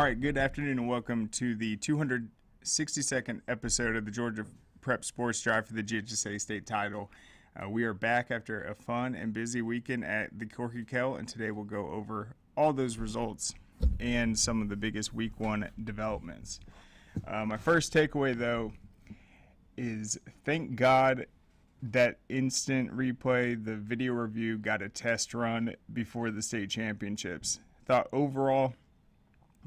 right, good afternoon and welcome to the 262nd episode of the Georgia Prep Sports Drive for the GHSA State Title. We are back after a fun and busy weekend at the Corky Kell, and today we'll go over all those results and some of the biggest Week 1 developments. My first takeaway, though, is thank God that instant replay, the video review, got a test run before the state championships. Thought overall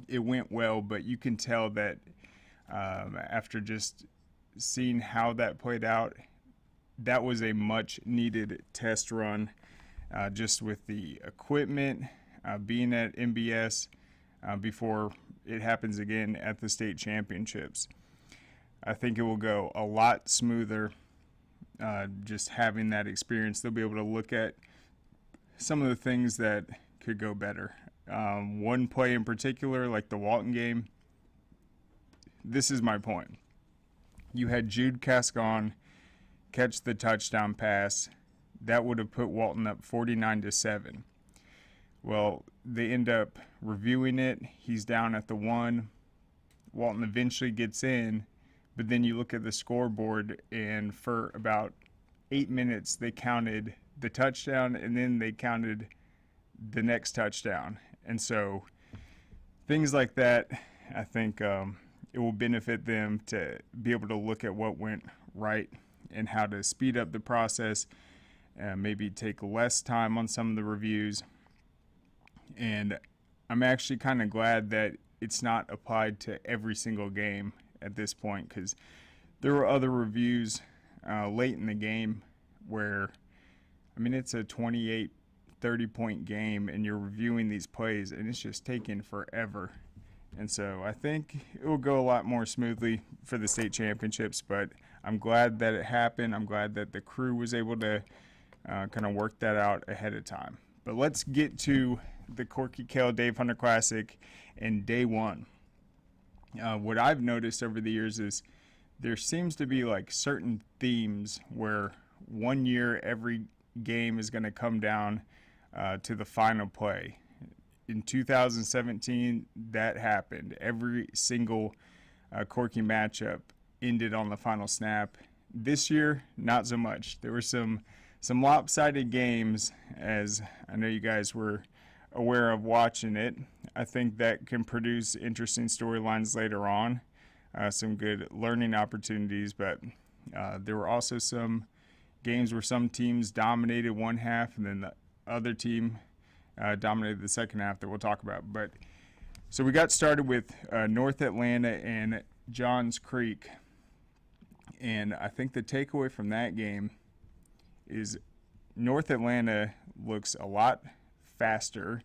it went well, but you can tell that after just seeing how that played out, that was a much needed test run, just with the equipment being at MBS before it happens again at the state championships. I think it will go a lot smoother just having that experience. They'll be able to look at some of the things that could go better. One play in particular, like the Walton game, this is my point. You had Jude Cascon catch the touchdown pass. That would have put Walton up 49-7. Well, they end up reviewing it. He's down at the 1. Walton eventually gets in, but then you look at the scoreboard, and for about 8 minutes they counted the touchdown, and then they counted the next touchdown. And so things like that, I think it will benefit them to be able to look at what went right and how to speed up the process, maybe take less time on some of the reviews. And I'm actually kind of glad that it's not applied to every single game at this point, because there were other reviews late in the game where, I mean, it's a 28 30-point game and you're reviewing these plays and it's just taking forever. And so I think it will go a lot more smoothly for the state championships, but I'm glad that it happened. I'm glad that the crew was able to kind of work that out ahead of time. But let's get to the Corky Kell Dave Hunter Classic and day one. What I've noticed over the years is there seems to be like certain themes where one year every game is going to come down to the final play. In 2017, that happened. Every single Corky matchup ended on the final snap. This year, not so much. There were some lopsided games, as I know you guys were aware of watching it. I think that can produce interesting storylines later on, some good learning opportunities, but there were also some games where some teams dominated one half and then the other team dominated the second half that we'll talk about. But so we got started with North Atlanta and Johns Creek, and I think the takeaway from that game is North Atlanta looks a lot faster.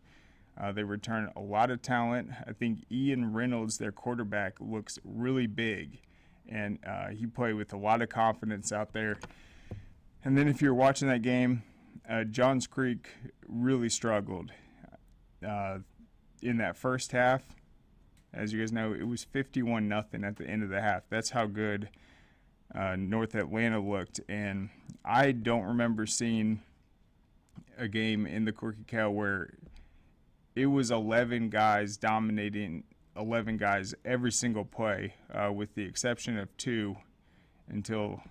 They return a lot of talent. I think Ian Reynolds, their quarterback, looks really big, and he played with a lot of confidence out there. And then if you're watching that game, Johns Creek really struggled in that first half. As you guys know, it was 51-0 at the end of the half. That's how good North Atlanta looked. And I don't remember seeing a game in the Corky Kell where it was 11 guys dominating 11 guys every single play, with the exception of 2 until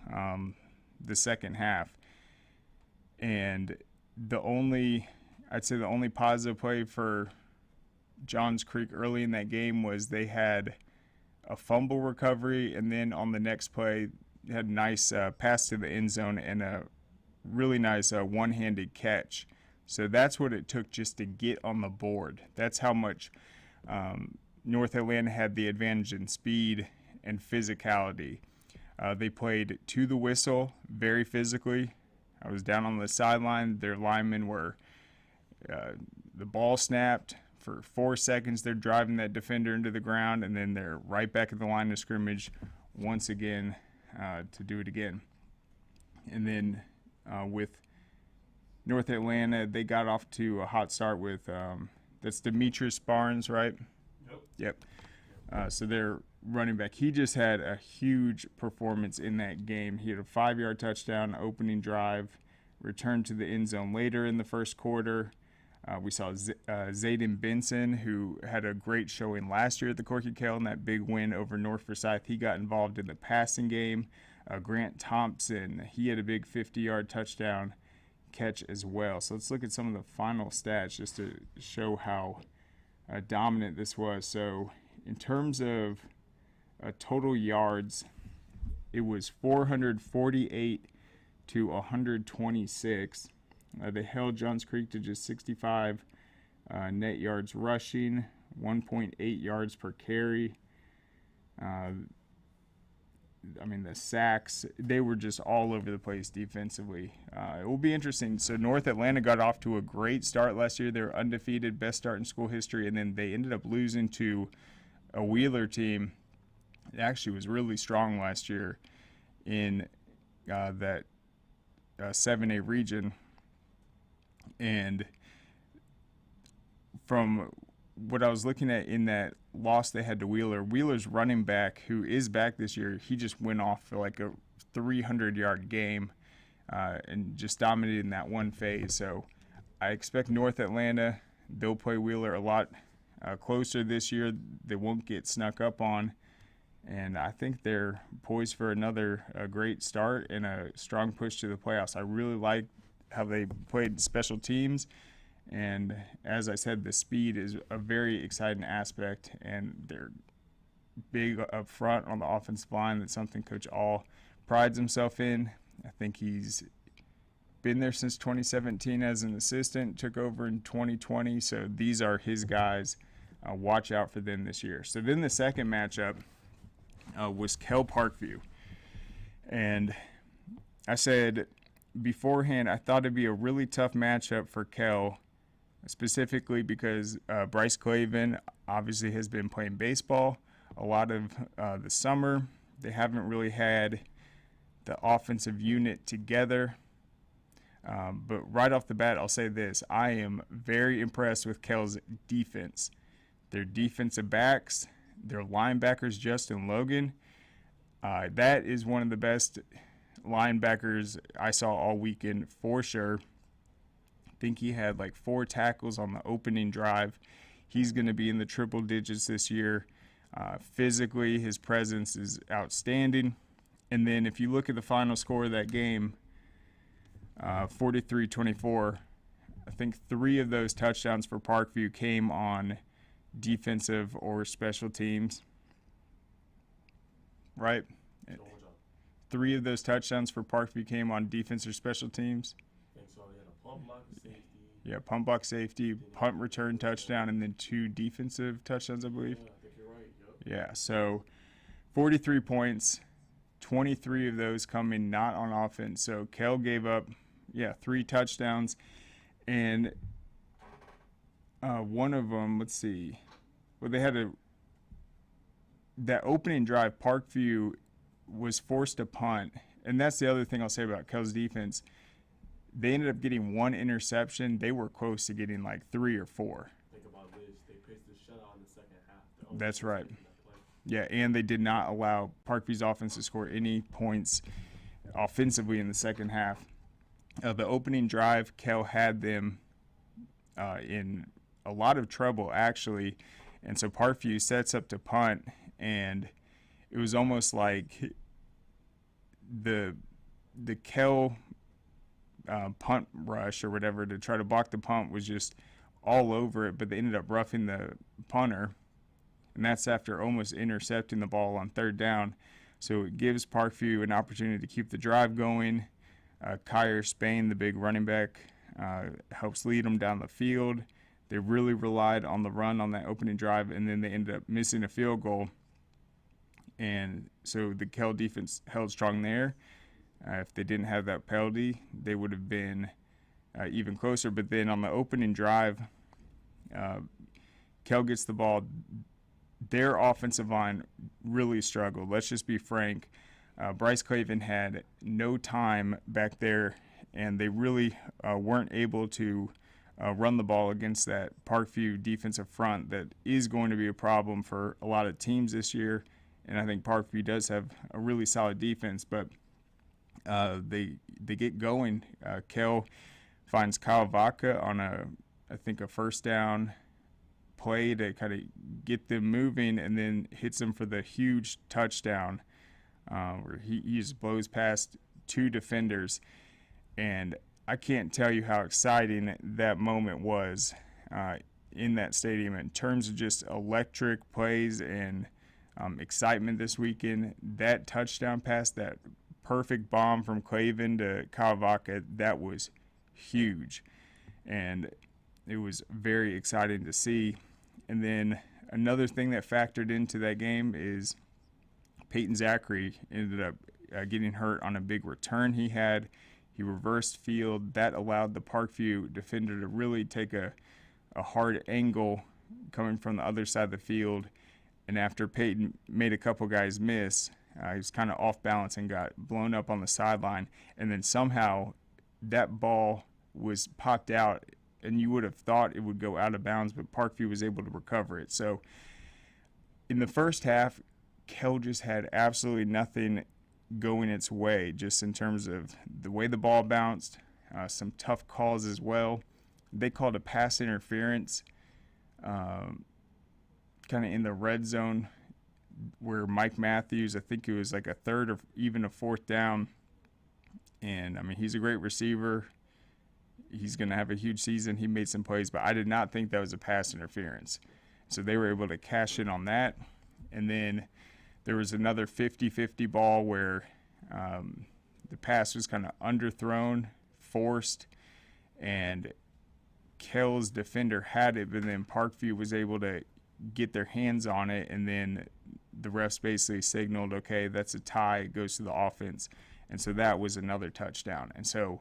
the second half. And I'd say the only positive play for Johns Creek early in that game was they had a fumble recovery, and then on the next play had a nice pass to the end zone and a really nice one-handed catch. So that's what it took just to get on the board. That's how much North Atlanta had the advantage in speed and physicality. They played to the whistle, very physically. I was down on the sideline. Their linemen were, the ball snapped. For 4 seconds, they're driving that defender into the ground, and then they're right back at the line of scrimmage once again to do it again. And then with North Atlanta, they got off to a hot start with, that's Demetrius Barnes, right? Yep. So their running back, he just had a huge performance in that game. He had a 5-yard touchdown opening drive, returned to the end zone later in the first quarter. We saw Zayden Benson, who had a great showing last year at the Corky Kell in that big win over North Forsyth. He got involved in the passing game. Grant Thompson, he had a big 50-yard touchdown catch as well. So let's look at some of the final stats just to show how dominant this was. So in terms of total yards, it was 448 to 126. They held Johns Creek to just 65 net yards rushing, 1.8 yards per carry. The sacks, they were just all over the place defensively. It will be interesting. So North Atlanta got off to a great start last year. They were undefeated, best start in school history, and then they ended up losing to a Wheeler team that actually was really strong last year in that 7A region. And from what I was looking at in that loss they had to Wheeler's running back, who is back this year, he just went off for like a 300-yard game and just dominated in that one phase. So I expect North Atlanta, they'll play Wheeler a lot closer this year. They won't get snuck up on. And I think they're poised for another great start and a strong push to the playoffs. I really like how they played special teams. And as I said, the speed is a very exciting aspect, and they're big up front on the offensive line. That's something Coach All prides himself in. I think he's been there since 2017 as an assistant, took over in 2020, so these are his guys. Watch out for them this year. So then the second matchup was Kell Parkview. And I said beforehand I thought it'd be a really tough matchup for Kell, specifically because Bryce Clavin obviously has been playing baseball a lot of the summer. They haven't really had the offensive unit together. But right off the bat, I'll say this. I am very impressed with Kell's defense. Their defensive backs, their linebackers, Justin Logan, that is one of the best linebackers I saw all weekend for sure. I think he had like 4 tackles on the opening drive. He's going to be in the triple digits this year. Physically, his presence is outstanding. And then if you look at the final score of that game, 43-24, I think 3 of those touchdowns for Parkview came on defensive or special teams. Right? 3 of those touchdowns for Parkview came on defense or special teams. Yeah, pump block safety, punt return touchdown, and then 2 defensive touchdowns, I believe. Yeah, I think you're right. Yep. Yeah, so 43 points, 23 of those coming not on offense. So Kell gave up, 3 touchdowns, and one of them, let's see, well, they had that opening drive, Parkview was forced to punt, and that's the other thing I'll say about Kell's defense. They ended up getting 1 interception. They were close to getting like 3 or 4. Think about this. They pitched the shutout in the second half. That's right. Yeah, and they did not allow Parkview's offense to score any points offensively in the second half. The opening drive, Kell had them in a lot of trouble, actually. And so Parkview sets up to punt, and it was almost like the Kell punt rush or whatever to try to block the punt was just all over it, but they ended up roughing the punter, and that's after almost intercepting the ball on 3rd down. So it gives Parkview an opportunity to keep the drive going. Kyer Spain, the big running back, helps lead them down the field. They really relied on the run on that opening drive, and then they ended up missing a field goal. And so the Kell defense held strong there. If they didn't have that penalty, they would have been even closer. But then on the opening drive, Kell gets the ball. Their offensive line really struggled. Let's just be frank. Bryce Clavin had no time back there, and they really weren't able to run the ball against that Parkview defensive front that is going to be a problem for a lot of teams this year. And I think Parkview does have a really solid defense, but they get going. Kell finds Kyle Vaca on a I think, a first down play to kind of get them moving, and then hits them for the huge touchdown where he just blows past 2 defenders. And I can't tell you how exciting that moment was in that stadium in terms of just electric plays and excitement this weekend. That touchdown pass, that perfect bomb from Clavin to Kawabaka, that was huge. And it was very exciting to see. And then another thing that factored into that game is Peyton Zachary ended up getting hurt on a big return he had. He reversed field. That allowed the Parkview defender to really take a hard angle coming from the other side of the field. And after Peyton made a couple guys miss, he was kind of off balance and got blown up on the sideline. And then somehow that ball was popped out, and you would have thought it would go out of bounds, but Parkview was able to recover it. So in the first half, Kell just had absolutely nothing going its way, just in terms of the way the ball bounced, some tough calls as well. They called a pass interference kind of in the red zone where Mike Matthews, I think it was like a third or even a fourth down. And, I mean, he's a great receiver. He's going to have a huge season. He made some plays, but I did not think that was a pass interference. So they were able to cash in on that. And then there was another 50-50 ball where the pass was kind of underthrown, forced, and Kell's defender had it, but then Parkview was able to get their hands on it, and then the refs basically signaled, okay, that's a tie, it goes to the offense. And so that was another touchdown. And so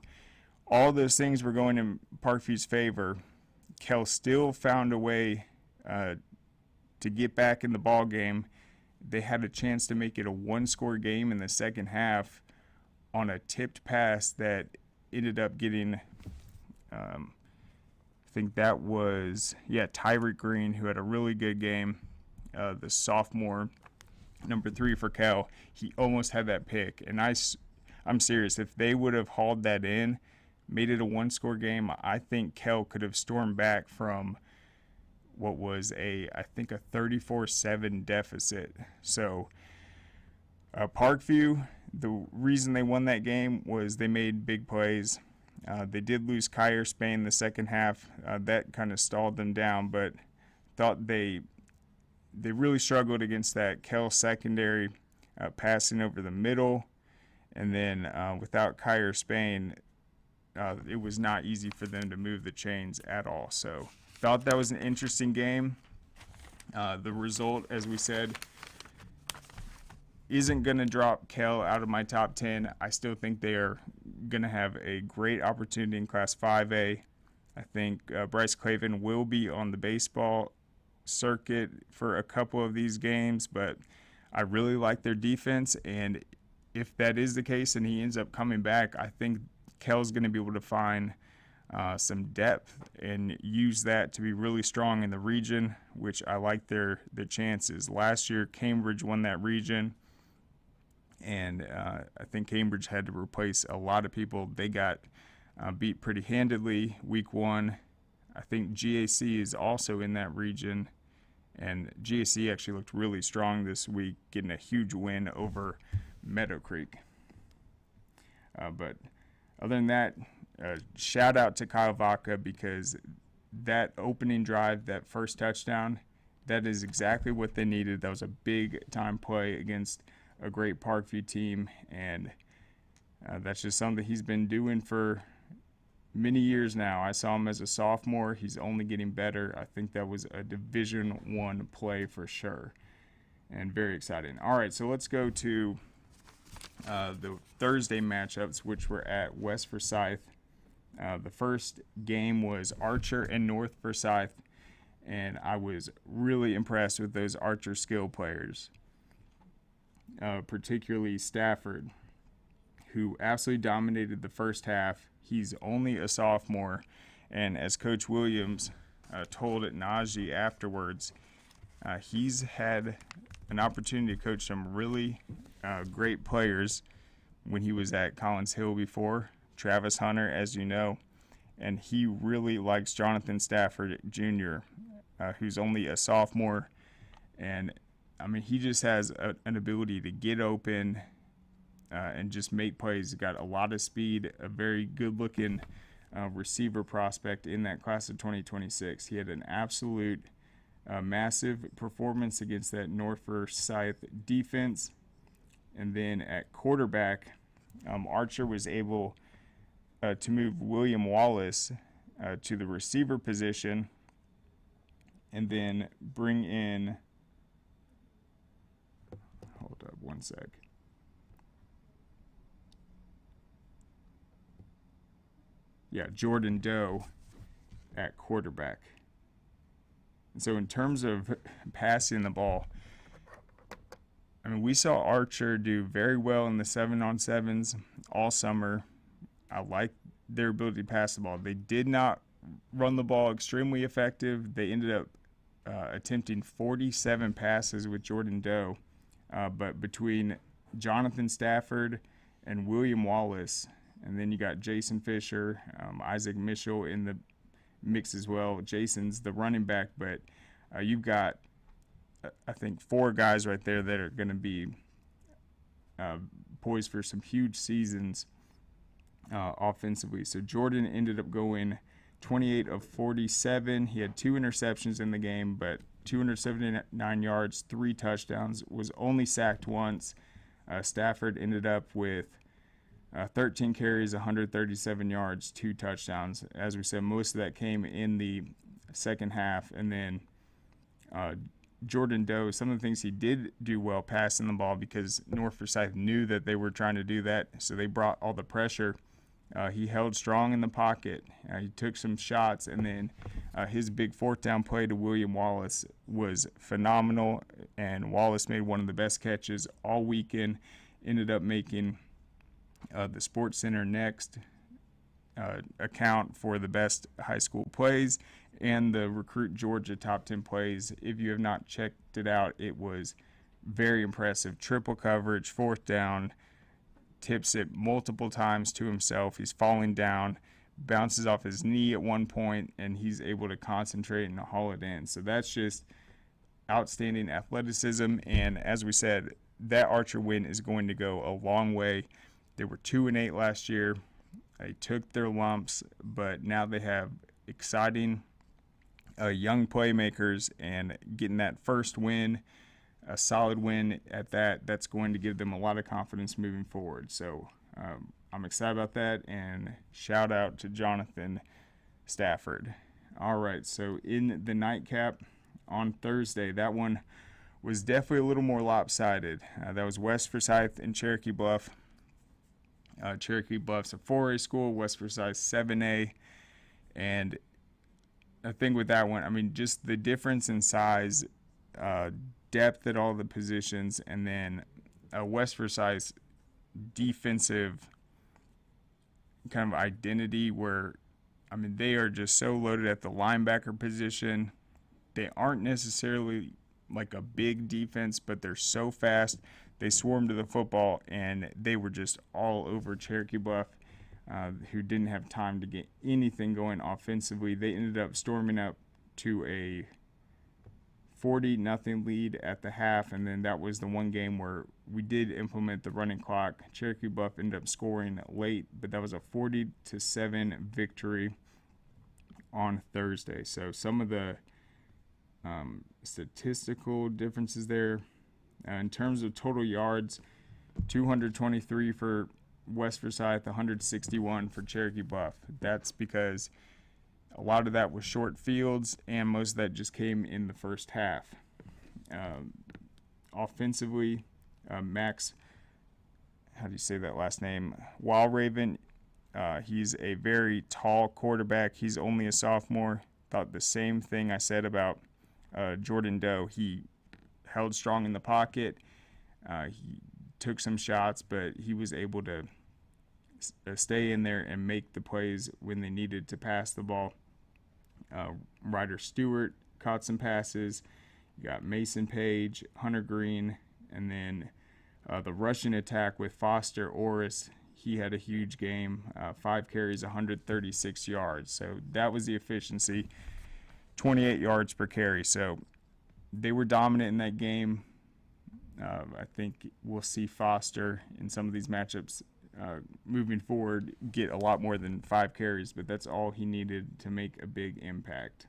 all those things were going in Parkview's favor. Kell still found a way to get back in the ball game. They had a chance to make it a one-score game in the second half on a tipped pass that ended up getting, I think that was, Tyreek Green, who had a really good game, the sophomore, number 3 for Kell. He almost had that pick. And I'm serious. If they would have hauled that in, made it a one-score game, I think Kell could have stormed back from what was I think a 34-7 deficit. So Parkview, the reason they won that game was they made big plays. They did lose Kyer Spain the second half. That kind of stalled them down, but thought they really struggled against that Kell secondary, passing over the middle. And then without Kyer Spain, it was not easy for them to move the chains at all. So thought that was an interesting game. The result, as we said, isn't going to drop Kell out of my top 10. I still think they are going to have a great opportunity in Class 5A. I think Bryce Clavin will be on the baseball circuit for a couple of these games, but I really like their defense. And if that is the case and he ends up coming back, I think Kell's going to be able to find some depth and use that to be really strong in the region, which I like their chances. Last year, Cambridge won that region, and I think Cambridge had to replace a lot of people. They got beat pretty handedly week 1. I think GAC is also in that region, and GAC actually looked really strong this week, getting a huge win over Meadow Creek. But other than that, shout out to Kyle Vaca, because that opening drive, that first touchdown, that is exactly what they needed. That was a big-time play against a great Parkview team, and that's just something he's been doing for many years now. I saw him as a sophomore. He's only getting better. I think that was a Division I play for sure, and very exciting. All right, so let's go to the Thursday matchups, which were at West Forsyth. The first game was Archer and North Forsyth, and I was really impressed with those Archer skill players, particularly Stafford, who absolutely dominated the first half. He's only a sophomore, and as Coach Williams told at Najee afterwards, he's had an opportunity to coach some really great players when he was at Collins Hill before. Travis Hunter, as you know, and he really likes Jonathan Stafford Jr., who's only a sophomore. And, I mean, he just has an ability to get open and just make plays. He's got a lot of speed, a very good-looking receiver prospect in that class of 2026. He had an absolute massive performance against that North Forsyth defense. And then at quarterback, Archer was able to move William Wallace to the receiver position and then bring in, hold up one sec. Yeah, Jordan Doe at quarterback. And so in terms of passing the ball, I mean, we saw Archer do very well in the 7-on-7s all summer. I like their ability to pass the ball. They did not run the ball extremely effective. They ended up attempting 47 passes with Jordan Doe. But between Jonathan Stafford and William Wallace, and then you got Jason Fisher, Isaac Mitchell in the mix as well. Jason's the running back, but you've got, I think, 4 guys right there that are going to be poised for some huge seasons offensively. So Jordan ended up going 28 of 47. He had 2 interceptions in the game, but 279 yards, 3 touchdowns, was only sacked once. Stafford ended up with 13 carries, 137 yards, 2 touchdowns. As we said, most of that came in the second half. And then Jordan Doe, some of the things he did do well passing the ball because North Forsyth knew that they were trying to do that, so they brought all the pressure. He held strong in the pocket. He took some shots, and then his big 4th down play to William Wallace was phenomenal, and Wallace made one of the best catches all weekend, ended up making the Sports Center Next account for the best high school plays and the Recruit Georgia top 10 plays. If you have not checked it out, it was very impressive. Triple coverage, 4th down, tips it multiple times to himself. He's falling down, bounces off his knee at one point, and he's able to concentrate and haul it in. So that's just outstanding athleticism. And as we said, that Archer win is going to go a long way. They were 2-8 last year. They took their lumps, but now they have exciting young playmakers, and getting that first win, a solid win at that, that's going to give them a lot of confidence moving forward. So I'm excited about that, and shout out to Jonathan Stafford. All right, so in the nightcap on Thursday, that one was definitely a little more lopsided. That was West Forsyth and Cherokee Bluff. Cherokee Bluff's a 4A school, West Forsyth 7A, and I think with that one, I mean, just the difference in size, depth at all the positions, and then West Forsyth's defensive kind of identity where, I mean, they are just so loaded at the linebacker position. They aren't necessarily like a big defense, but they're so fast. They swarmed to the football, and they were just all over Cherokee Bluff, who didn't have time to get anything going offensively. They ended up storming up to a 40-0 lead at the half, and then that was the one game where we did implement the running clock. Cherokee Bluff ended up scoring late, but that was a 40-7 victory on Thursday. So some of the statistical differences there. In terms of total yards, 223 for West Forsyth, 161 for Cherokee Bluff. That's because a lot of that was short fields, and most of that just came in the first half. Offensively, Max, how do you say that last name? Walraven, he's a very tall quarterback. He's only a sophomore. Thought the same thing I said about Jordan Doe. He held strong in the pocket. He took some shots, but he was able to stay in there and make the plays when they needed to pass the ball. Ryder Stewart caught some passes. You got Mason Page, Hunter Green, and then the rushing attack with Foster Orris. he had a huge game, 5 carries, 136 yards. So that was the efficiency, 28 yards per carry. So they were dominant in that game. I think we'll see Foster in some of these matchups moving forward get a lot more than 5 carries, but that's all he needed to make a big impact.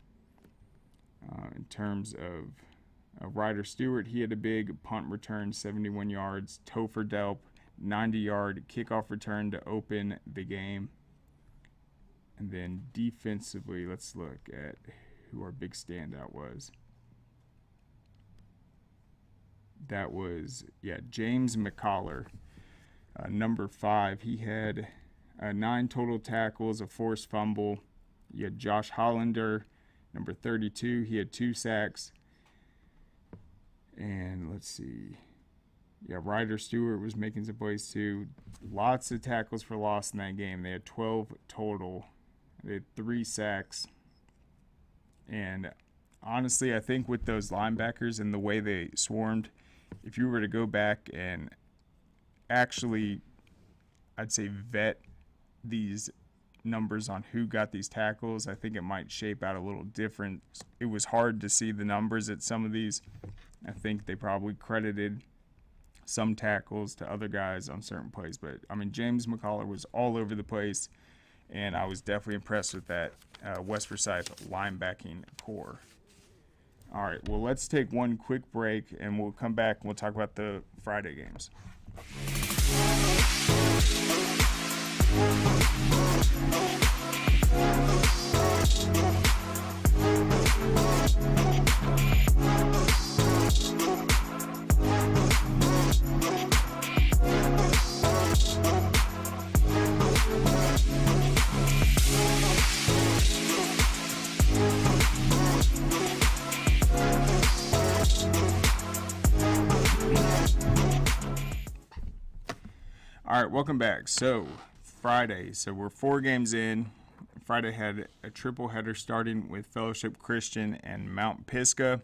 In terms of Ryder Stewart, he had a big punt return, 71 yards. Topher Delp, 90-yard kickoff return to open the game. And then defensively, let's look at who our big standout was. That was, James McCollar, number 5. He had 9 total tackles, a forced fumble. You had Josh Hollander, number 32. He had 2 sacks. And let's see. Ryder Stewart was making some plays too. Lots of tackles for loss in that game. They had 12 total. They had 3 sacks. And honestly, I think with those linebackers and the way they swarmed, if you were to go back and actually, I'd say, vet these numbers on who got these tackles, I think it might shape out a little different. It was hard to see the numbers at some of these. I think they probably credited some tackles to other guys on certain plays. But, I mean, James McCollar was all over the place, and I was definitely impressed with that West Forsyth linebacking core. All right, well, let's take one quick break, and we'll come back and we'll talk about the Friday games. All right, welcome back. So, Friday. So, we're 4 games in. Friday had a triple header starting with Fellowship Christian and Mount Pisgah.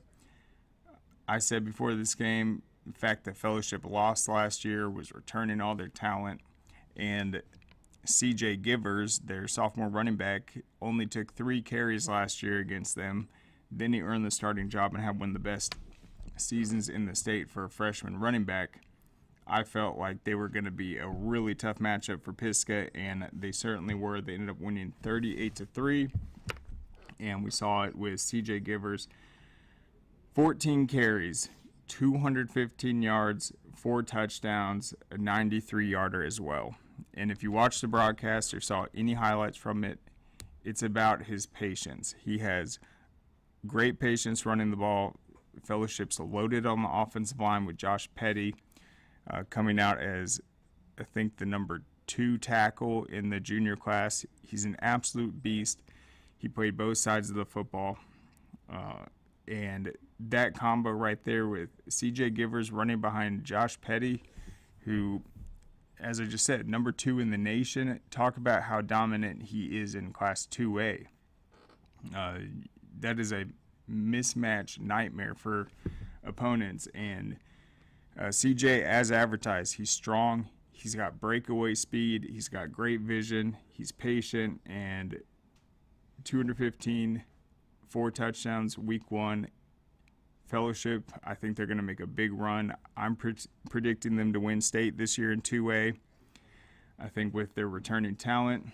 I said before this game, the fact that Fellowship lost last year, was returning all their talent, and CJ Givers, their sophomore running back, only took 3 carries last year against them. Then he earned the starting job and had one of the best seasons in the state for a freshman running back. I felt like they were going to be a really tough matchup for Pisgah, and they certainly were. They ended up winning 38-3, and we saw it with CJ Givers. 14 carries, 215 yards, 4 touchdowns, a 93-yarder as well. And if you watched the broadcast or saw any highlights from it, it's about his patience. He has great patience running the ball. Fellowship's loaded on the offensive line with Josh Petty, coming out as, I think, the number 2 tackle in the junior class. He's an absolute beast. He played both sides of the football. And that combo right there with CJ Givers running behind Josh Petty, who, as I just said, number 2 in the nation. Talk about how dominant he is in Class 2A. That is a mismatch nightmare for opponents. And CJ, as advertised, he's strong, he's got breakaway speed, he's got great vision, he's patient, and 215, 4 touchdowns week 1. Fellowship, I think they're going to make a big run. I'm predicting them to win state this year in 2A. I think with their returning talent,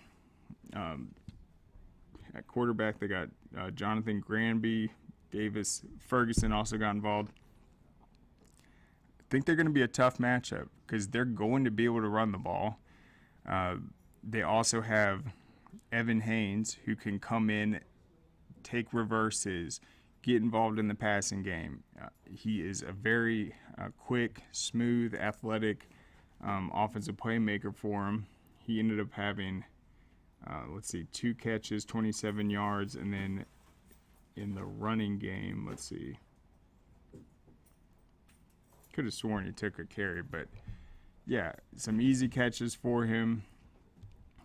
at quarterback they got Jonathan Granby, Davis Ferguson also got involved. I think they're going to be a tough matchup because they're going to be able to run the ball. They also have Evan Haynes, who can come in, take reverses, get involved in the passing game. He is a very quick, smooth, athletic offensive playmaker for him. He ended up having, 2 catches, 27 yards, and then in the running game, could have sworn he took a carry, but yeah, some easy catches for him.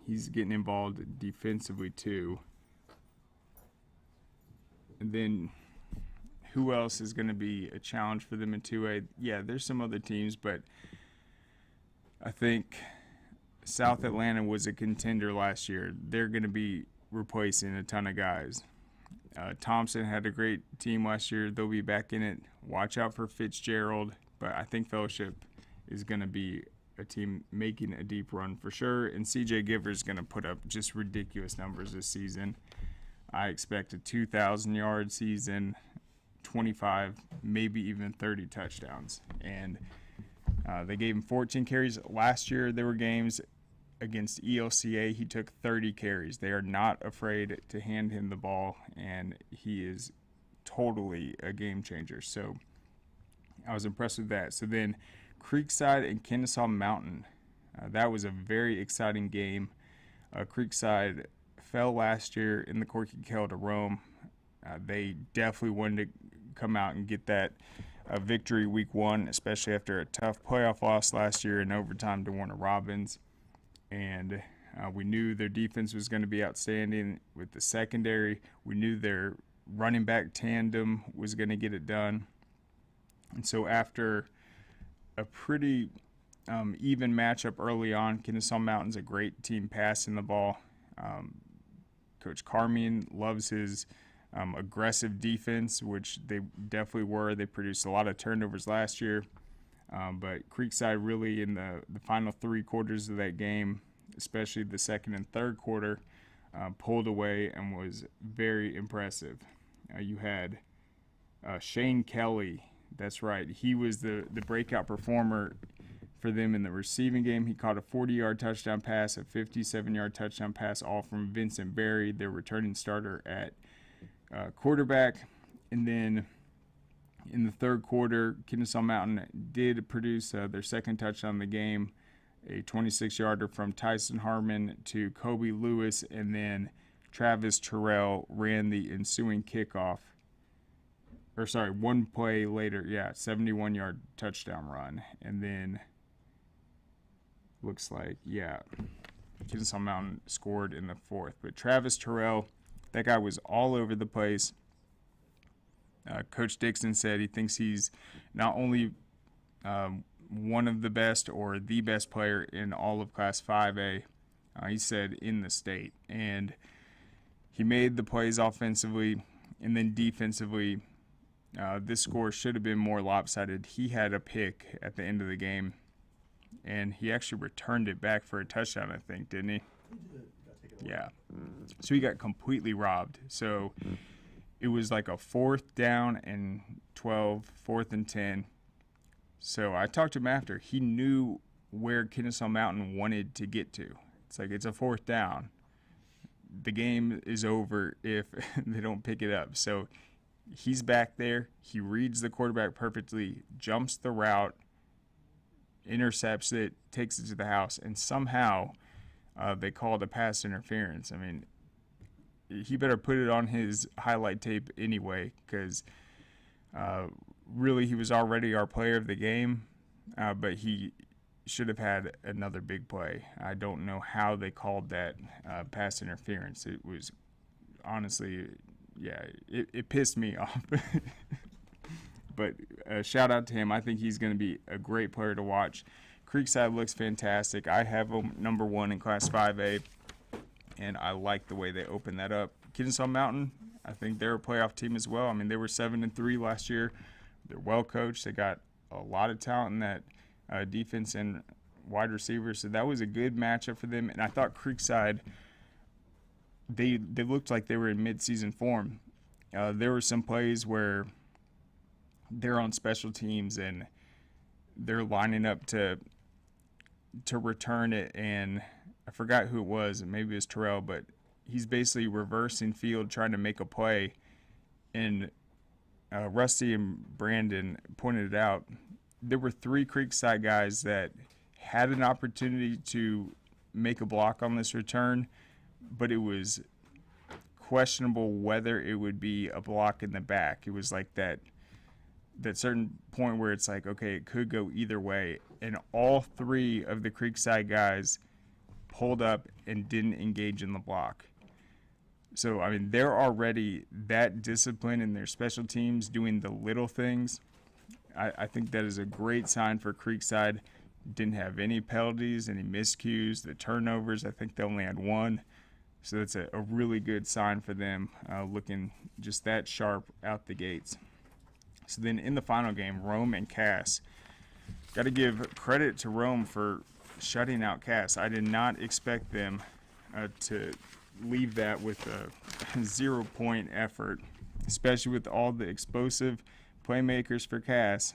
He's getting involved defensively too. And then who else is going to be a challenge for them in 2A? Yeah, there's some other teams, but I think South Atlanta was a contender last year. They're going to be replacing a ton of guys. Thompson had a great team last year. They'll be back in it. Watch out for Fitzgerald, but I think Fellowship is going to be a team making a deep run for sure, and CJ Giver is going to put up just ridiculous numbers this season. I expect a 2,000-yard season, 25, maybe even 30 touchdowns, and they gave him 14 carries. Last year there were games against ELCA, he took 30 carries. They are not afraid to hand him the ball, and he is totally a game changer. So I was impressed with that. So then Creekside and Kennesaw Mountain. That was a very exciting game. Creekside fell last year in the Corky Kell to Rome. They definitely wanted to come out and get that victory week one, especially after a tough playoff loss last year in overtime to Warner Robins. And we knew their defense was going to be outstanding with the secondary. We knew their running back tandem was going to get it done. And so after a pretty even matchup early on, Kennesaw Mountain's a great team passing the ball. Coach Carmian loves his aggressive defense, which they definitely were. They produced a lot of turnovers last year. But Creekside really in the final three quarters of that game, especially the second and third quarter, pulled away and was very impressive. You had Shane Kelly. That's right. He was the breakout performer for them in the receiving game. He caught a 40-yard touchdown pass, a 57-yard touchdown pass, all from Vincent Berry, their returning starter at quarterback. And then in the third quarter, Kennesaw Mountain did produce their second touchdown of the game, a 26-yarder from Tyson Harmon to Kobe Lewis, and then Travis Terrell ran the ensuing kickoff. One play later, 71-yard touchdown run. And then looks like, Kennesaw Mountain scored in the fourth. But Travis Terrell, that guy was all over the place. Coach Dixon said he thinks he's not only one of the best or the best player in all of Class 5A, he said in the state. And he made the plays offensively, and then defensively, this score should have been more lopsided. He had a pick at the end of the game, and he actually returned it back for a touchdown, I think, didn't he? Yeah. So he got completely robbed. So it was like a 4th down and 12, 4th and 10. So I talked to him after. He knew where Kennesaw Mountain wanted to get to. It's like it's a 4th down. The game is over if they don't pick it up. So he's back there. He reads the quarterback perfectly, jumps the route, intercepts it, takes it to the house, and somehow they called a pass interference. I mean, he better put it on his highlight tape anyway, because really he was already our player of the game, but he should have had another big play. I don't know how they called that pass interference. It was honestly, it pissed me off. But shout out to him. I think he's going to be a great player to watch. Creekside looks fantastic. I have them number 1 in Class 5A, and I like the way they opened that up. Kennesaw Mountain, I think they're a playoff team as well. I mean, they were 7-3 last year. They're well coached. They got a lot of talent in that defense and wide receivers. So that was a good matchup for them. And I thought Creekside, they looked like they were in midseason form. There were some plays where they're on special teams and they're lining up to return it, and I forgot who it was, and maybe it was Terrell, but he's basically reversing field trying to make a play, and Rusty and Brandon pointed it out. There were 3 Creekside guys that had an opportunity to make a block on this return, but it was questionable whether it would be a block in the back. It was like that certain point where it's like, okay, it could go either way. And all 3 of the Creekside guys pulled up and didn't engage in the block. So, I mean, they're already that disciplined in their special teams, doing the little things. I think that is a great sign for Creekside. didn't have any penalties, any miscues. The turnovers, I think they only had one. So that's a really good sign for them, looking just that sharp out the gates. So then in the final game, Rome and Cass. Got to give credit to Rome for shutting out Cass. I did not expect them to leave that with a 0-point effort, especially with all the explosive playmakers for Cass,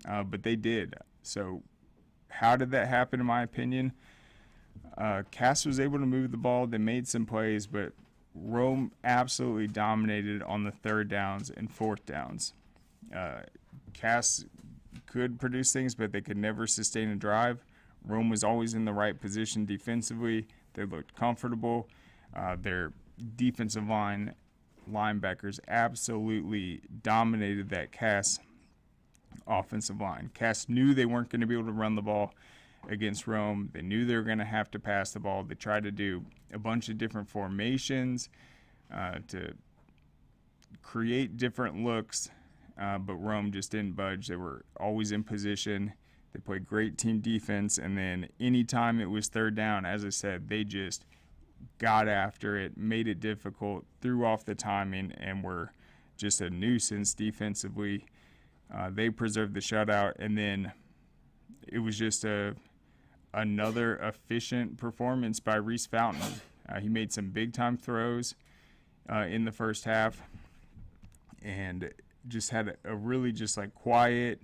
but they did. So how did that happen, in my opinion? Cass was able to move the ball. They made some plays, but Rome absolutely dominated on the third downs and fourth downs. Cass could produce things, but they could never sustain a drive. Rome was always in the right position defensively. They looked comfortable. Their defensive linebackers absolutely dominated that Cass offensive line. Cass knew they weren't going to be able to run the ball against Rome. They knew they were going to have to pass the ball. They tried to do a bunch of different formations to create different looks, but Rome just didn't budge. They were always in position. They played great team defense, and then anytime it was third down, as I said, they just got after it, made it difficult, threw off the timing, and were just a nuisance defensively. They preserved the shutout, and then it was just another efficient performance by Reese Fountain. He made some big-time throws in the first half and just had a really just like quiet,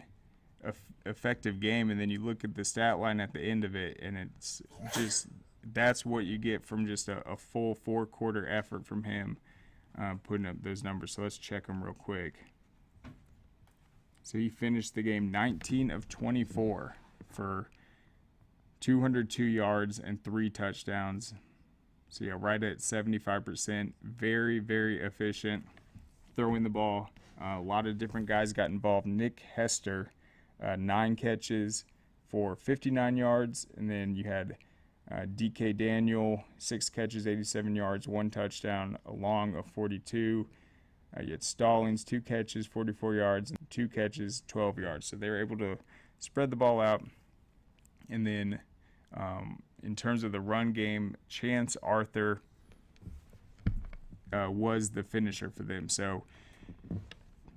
effective game. And then you look at the stat line at the end of it, and it's just that's what you get from just a full four-quarter effort from him putting up those numbers. So let's check them real quick. So he finished the game 19 of 24 for 202 yards and 3 touchdowns. So yeah, right at 75%. Very, very efficient throwing the ball. A lot of different guys got involved. Nick Hester, 9 catches for 59 yards. And then you had DK Daniel, 6 catches, 87 yards, 1 touchdown, a long of 42. You had Stallings, 2 catches, 44 yards, and 2 catches, 12 yards. So they were able to spread the ball out. And then in terms of the run game, Chance Arthur was the finisher for them. So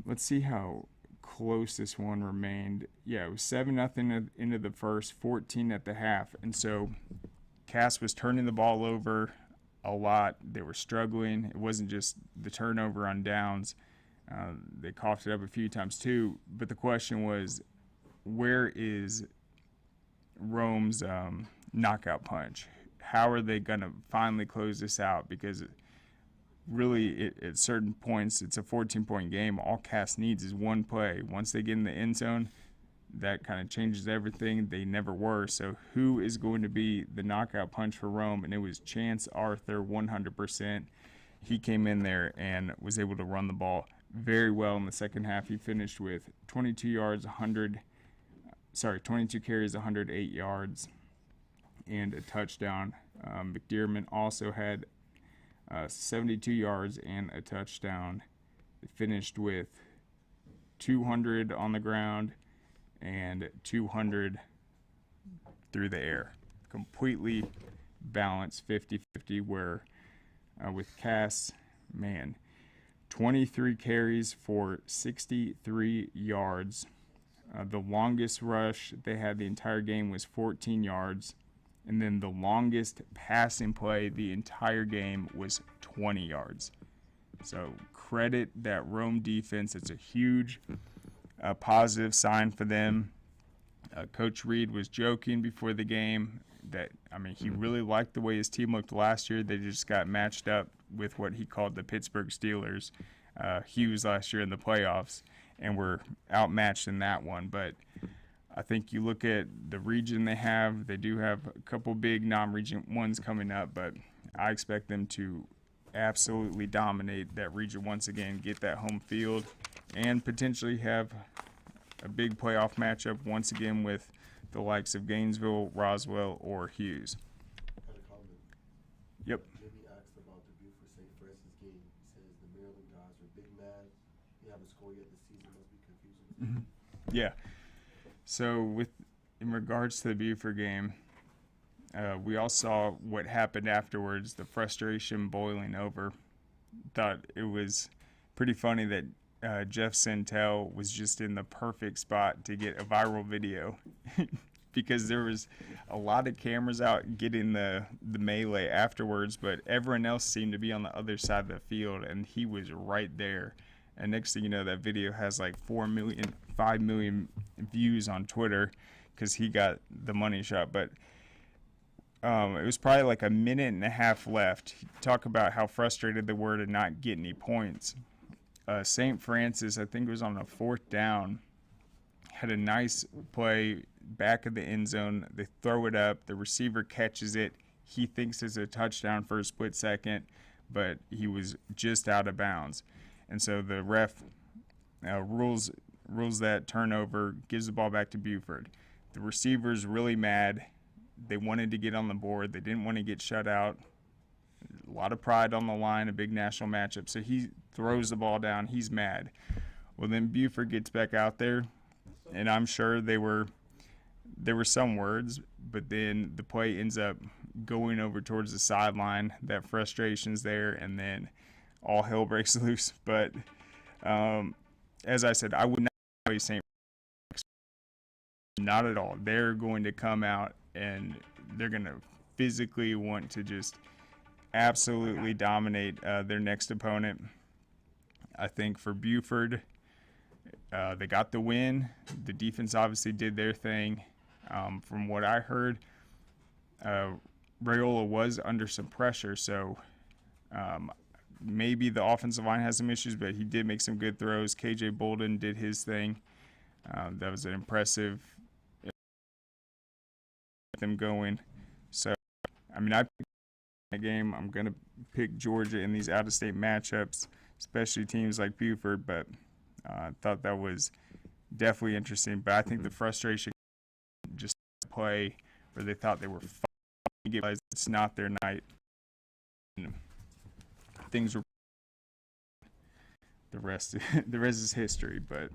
let's see how close this one remained. Yeah, it was 7-0 into the first, 14 at the half. And so Cass was turning the ball over a lot. They were struggling. It wasn't just the turnover on downs. They coughed it up a few times too. But the question was, where is Rome's knockout punch? How are they going to finally close this out? Because really, at certain points, it's a 14-point game. All Cass needs is one play. Once they get in the end zone, that kind of changes everything. They never were. So who is going to be the knockout punch for Rome? And it was Chance Arthur, 100%. He came in there and was able to run the ball very well in the second half. He finished with 22 carries, 108 yards, and a touchdown. McDermott also had 72 yards and a touchdown. They finished with 200 on the ground and 200 through the air. Completely balanced 50-50, where with Cass, 23 carries for 63 yards. The longest rush they had the entire game was 14 yards. And then the longest passing play the entire game was 20 yards. So credit that Rome defense. It's a huge positive sign for them. Coach Reed was joking before the game that, he really liked the way his team looked last year. They just got matched up with what he called the Pittsburgh Steelers. Hughes last year in the playoffs, and were outmatched in that one. But I think you look at the region they do have a couple big non-region ones coming up, but I expect them to absolutely dominate that region once again, get that home field, and potentially have a big playoff matchup once again with the likes of Gainesville, Roswell, or Hughes. I had a comment. Yep. Jimmy asked about the Buford St. Francis game. He says the Maryland guys are big mad. They haven't scored yet this season. Must be confusing. Yeah. So with in regards to the Buford game, we all saw what happened afterwards, the frustration boiling over. Thought it was pretty funny that Jeff Santel was just in the perfect spot to get a viral video because there was a lot of cameras out getting the melee afterwards, but everyone else seemed to be on the other side of the field, and he was right there. And next thing you know, that video has like 5 million views on Twitter because he got the money shot. But it was probably like a minute and a half left. Talk about how frustrated they were to not get any points. St. Francis, I think it was on a 4th down, had a nice play back of the end zone. They throw it up. The receiver catches it. He thinks it's a touchdown for a split second, but he was just out of bounds. And so the ref rules that turnover, gives the ball back to Buford. The receiver's really mad. They wanted to get on the board. They didn't want to get shut out. A lot of pride on the line, a big national matchup. So he throws the ball down. He's mad. Well, then Buford gets back out there, and I'm sure there were some words, but then the play ends up going over towards the sideline. That frustration's there, and then all hell breaks loose. But as I said, I would not play St. Not at all. They're going to come out and they're going to physically want to just absolutely dominate their next opponent. I think for Buford, they got the win. The defense obviously did their thing. From what I heard, Raiola was under some pressure, so maybe the offensive line has some issues, but he did make some good throws. KJ Bolden did his thing. That was an impressive them going. So, I mean, I picked that game. I'm going to pick Georgia in these out-of-state matchups, especially teams like Buford, but I thought that was definitely interesting. But I think the frustration just play where they thought they were fine. It's not their night. Things were the rest is history, but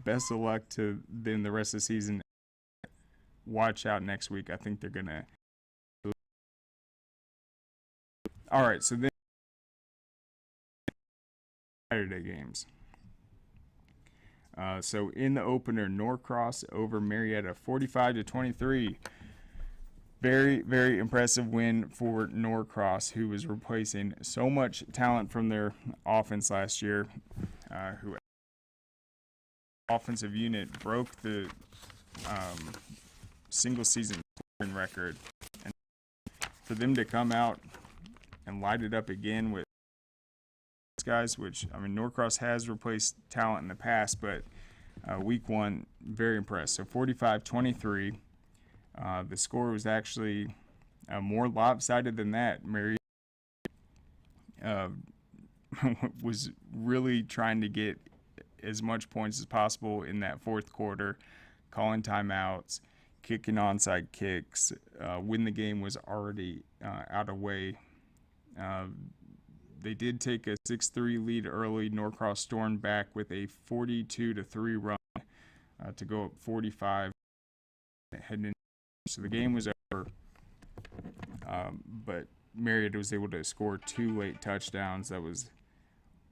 best of luck to them the rest of the season. Watch out next week. I think they're gonna. All right, so then Saturday games. So in the opener, Norcross over Marietta, 45-23. Very, very impressive win for Norcross, who was replacing so much talent from their offense last year. Who offensive unit broke the single season scoring record, and for them to come out and light it up again with guys, which I mean Norcross has replaced talent in the past, but week one, very impressed. So 45-23. The score was actually more lopsided than that. Mary was really trying to get as much points as possible in that fourth quarter, calling timeouts, kicking onside kicks, when the game was already out of way. They did take a 6-3 lead early. Norcross stormed back with a 42-3 run to go up 45 heading in. So the game was over, but Marietta was able to score 2 late touchdowns. That was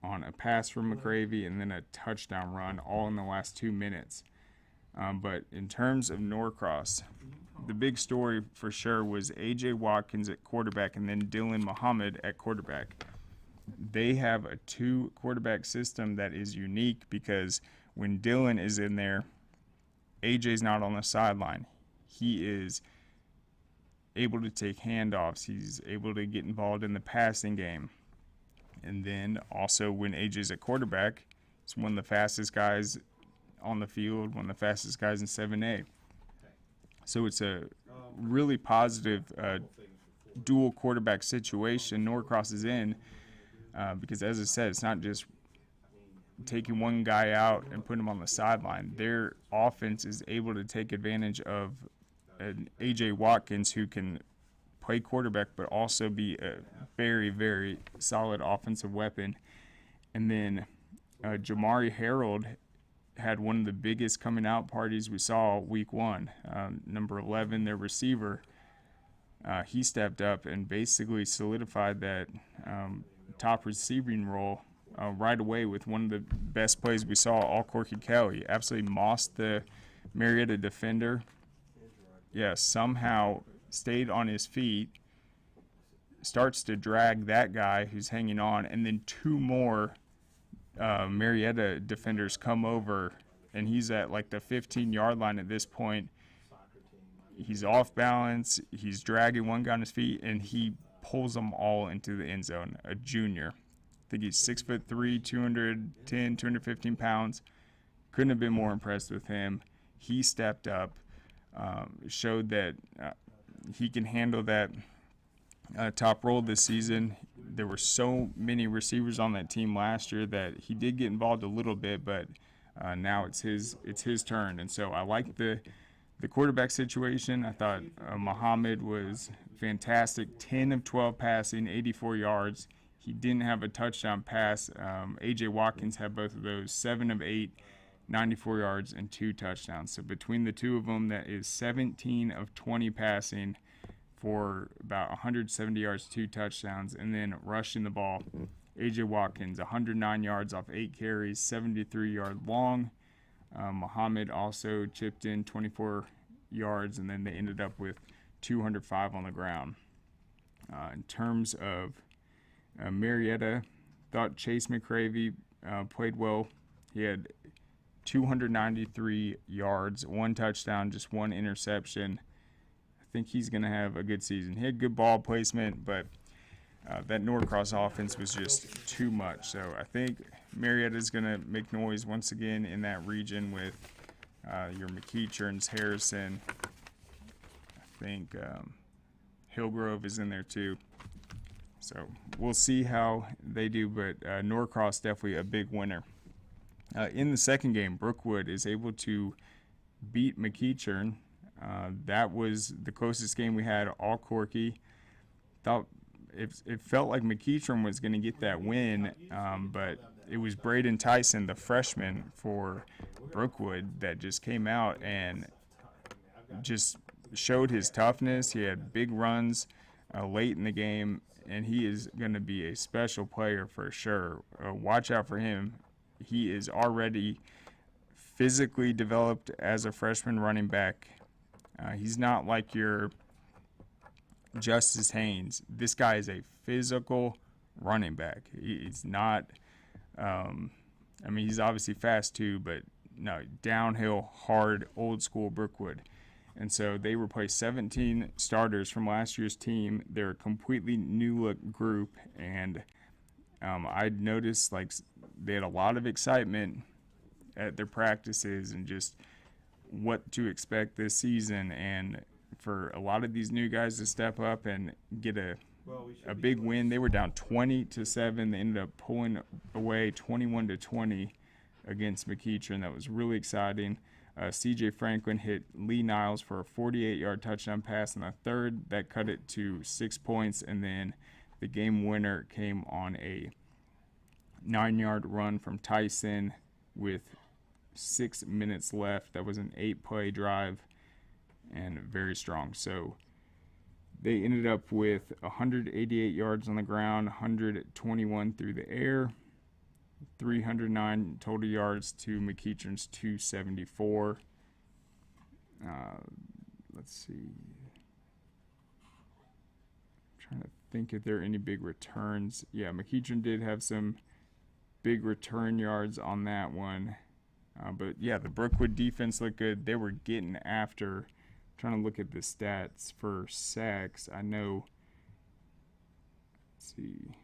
on a pass from McCravey and then a touchdown run, all in the last 2 minutes. But in terms of Norcross, the big story for sure was A.J. Watkins at quarterback and then Dylan Muhammad at quarterback. They have a 2-quarterback system that is unique because when Dylan is in there, A.J.'s not on the sideline. He is able to take handoffs. He's able to get involved in the passing game. And then also when A.J.'s at quarterback, he's one of the fastest guys on the field, one of the fastest guys in 7A. So it's a really positive dual quarterback situation Norcross is in because, as I said, it's not just taking one guy out and putting him on the sideline. Their offense is able to take advantage of an A.J. Watkins who can play quarterback but also be a very, very solid offensive weapon. And then Jamari Harold had one of the biggest coming out parties we saw week one. Number 11, their receiver, he stepped up and basically solidified that top receiving role right away with one of the best plays we saw, All-Corky Kell. He absolutely mossed the Marietta defender. Yeah, somehow stayed on his feet, starts to drag that guy who's hanging on, and then two more Marietta defenders come over, and he's at like the 15-yard line at this point. He's off balance, he's dragging one guy on his feet, and he pulls them all into the end zone. A junior. I think he's 6'3", 210, 215 pounds. Couldn't have been more impressed with him. He stepped up, showed that he can handle that top role this season. There were so many receivers on that team last year that he did get involved a little bit, but now it's his turn. And so I like the quarterback situation. I thought Muhammad was fantastic. 10 of 12 passing, 84 yards. He didn't have a touchdown pass. A.J. Watkins had both of those, 7 of 8, 94 yards, and 2 touchdowns. So between the two of them, that is 17 of 20 passing for about 170 yards, 2 touchdowns, and then rushing the ball. A.J. Watkins, 109 yards off 8 carries, 73-yard long. Muhammad also chipped in 24 yards, and then they ended up with 205 on the ground. In terms of Marietta, thought Chase McCravey played well. He had 293 yards, 1 touchdown, just 1 interception. I think he's going to have a good season. He had good ball placement, but that Norcross offense was just too much. So I think Marietta is going to make noise once again in that region with your McEacherns, Harrison. I think Hillgrove is in there too. So we'll see how they do, but Norcross definitely a big winner. In the second game, Brookwood is able to beat McEachern. That was the closest game we had, All-Corky. Thought it felt like McEachern was going to get that win, but it was Braden Tyson, the freshman for Brookwood, that just came out and just showed his toughness. He had big runs late in the game, and he is going to be a special player for sure. Watch out for him. He is already physically developed as a freshman running back. He's not like your Justice Haynes. This guy is a physical running back. He's not, he's obviously fast too, but no, downhill, hard, old school Brookwood. And so they replaced 17 starters from last year's team. They're a completely new look group, and I'd noticed like they had a lot of excitement at their practices and just what to expect this season. And for a lot of these new guys to step up and get a big win, they were down 20-7. They ended up pulling away 21-20 against McEachern. That was really exciting. C.J. Franklin hit Lee Niles for a 48-yard touchdown pass in the third. That cut it to 6 points, and then the game winner came on a 9-yard run from Tyson with 6 minutes left. That was an 8-play drive and very strong. So they ended up with 188 yards on the ground, 121 through the air, 309 total yards to McEachern's 274. Let's see. I'm trying to think if there are any big returns. Yeah, McEachern did have some big return yards on that one. But yeah, the Brookwood defense looked good. They were getting after. I'm trying to look at the stats for sacks. I know. Let's see.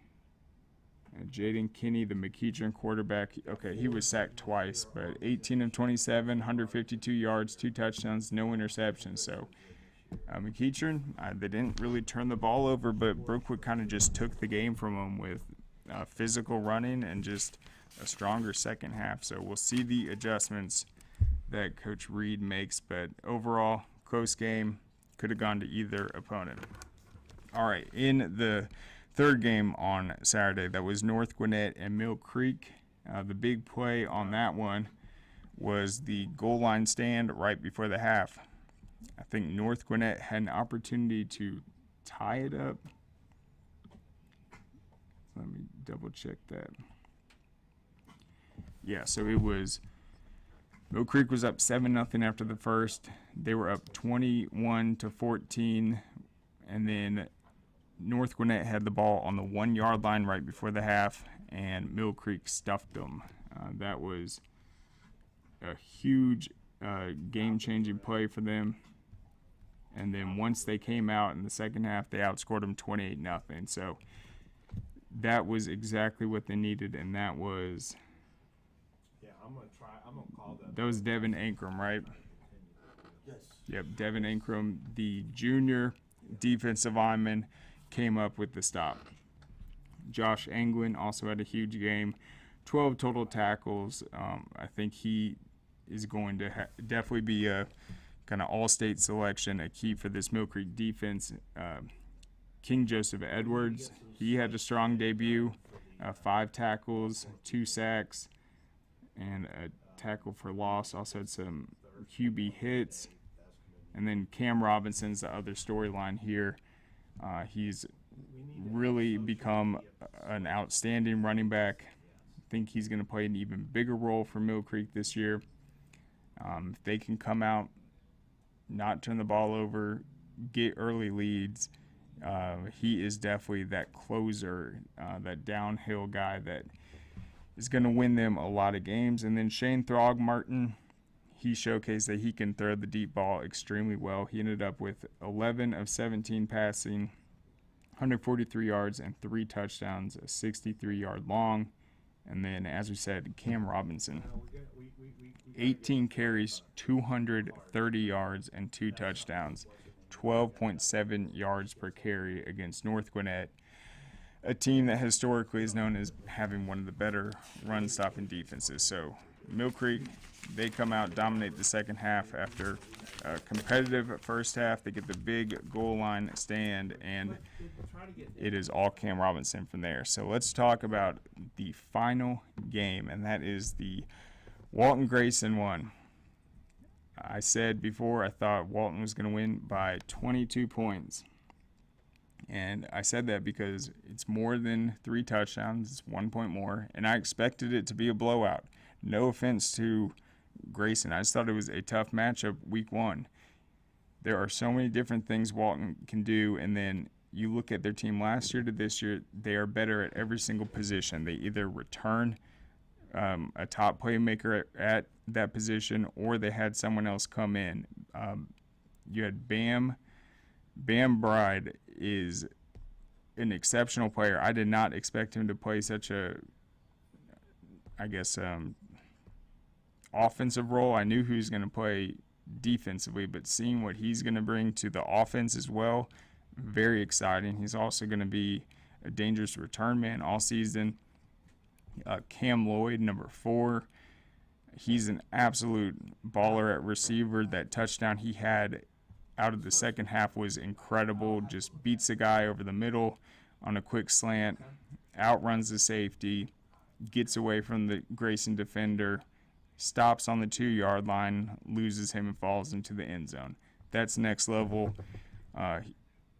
Jaden Kinney, the McEachern quarterback. Okay, he was sacked twice, but 18 of 27, 152 yards, 2 touchdowns, no interceptions. So McEachern, they didn't really turn the ball over, but Brookwood kind of just took the game from them with physical running and just a stronger second half. So we'll see the adjustments that Coach Reed makes, but overall, close game. Could have gone to either opponent. All right, in the third game on Saturday, that was North Gwinnett and Mill Creek. The big play on that one was the goal line stand right before the half. I think North Gwinnett had an opportunity to tie it up. Let me double check that. Yeah, so it was Mill Creek was up 7-0 after the first. They were up 21-14, and then North Gwinnett had the ball on the 1 yard line right before the half, and Mill Creek stuffed them. That was a huge game-changing play for them. And then once they came out in the second half, they outscored them 28-0. So that was exactly what they needed, and that was. Yeah, I'm gonna call that. That was Devin Ankrum, right? Yes. Yep, Devin Ankrum, the junior defensive lineman, came up with the stop. Josh Anglin also had a huge game, 12 total tackles. I think he is going to definitely be a kind of all-state selection, a key for this Mill Creek defense. King Joseph Edwards, he had a strong debut, 5 tackles, 2 sacks, and a tackle for loss. Also had some QB hits. And then Cam Robinson's the other storyline here. He's really become an outstanding running back. I think he's going to play an even bigger role for Mill Creek this year. If they can come out, not turn the ball over, get early leads, he is definitely that closer, that downhill guy that is going to win them a lot of games. And then Shane Throgmartin, he showcased that he can throw the deep ball extremely well. He ended up with 11 of 17 passing, 143 yards and 3 touchdowns, a 63-yard long. And then, as we said, Cam Robinson, 18 carries, 230 yards, and 2 touchdowns, 12.7 yards per carry against North Gwinnett, a team that historically is known as having one of the better run-stopping defenses. So Mill Creek, they come out, dominate the second half after a competitive first half. They get the big goal line stand, and it is all Cam Robinson from there. So let's talk about the final game, and that is the Walton Grayson one. I said before I thought Walton was going to win by 22 points. And I said that because it's more than 3 touchdowns. It's 1 point more. And I expected it to be a blowout. No offense to Grayson. I just thought it was a tough matchup week 1. There are so many different things Walton can do. And then you look at their team last year to this year, they are better at every single position. They either return a top playmaker at that position, or they had someone else come in. You had Bam Bride is an exceptional player. I did not expect him to play such a, offensive role. I knew he was going to play defensively, but seeing what he's going to bring to the offense as well, very exciting. He's also going to be a dangerous return man all season. Cam Lloyd, number 4. He's an absolute baller at receiver. That touchdown he had out of the second half was incredible. Just beats a guy over the middle on a quick slant, outruns the safety, gets away from the Grayson defender, stops on the 2-yard line, loses him, and falls into the end zone. That's next level.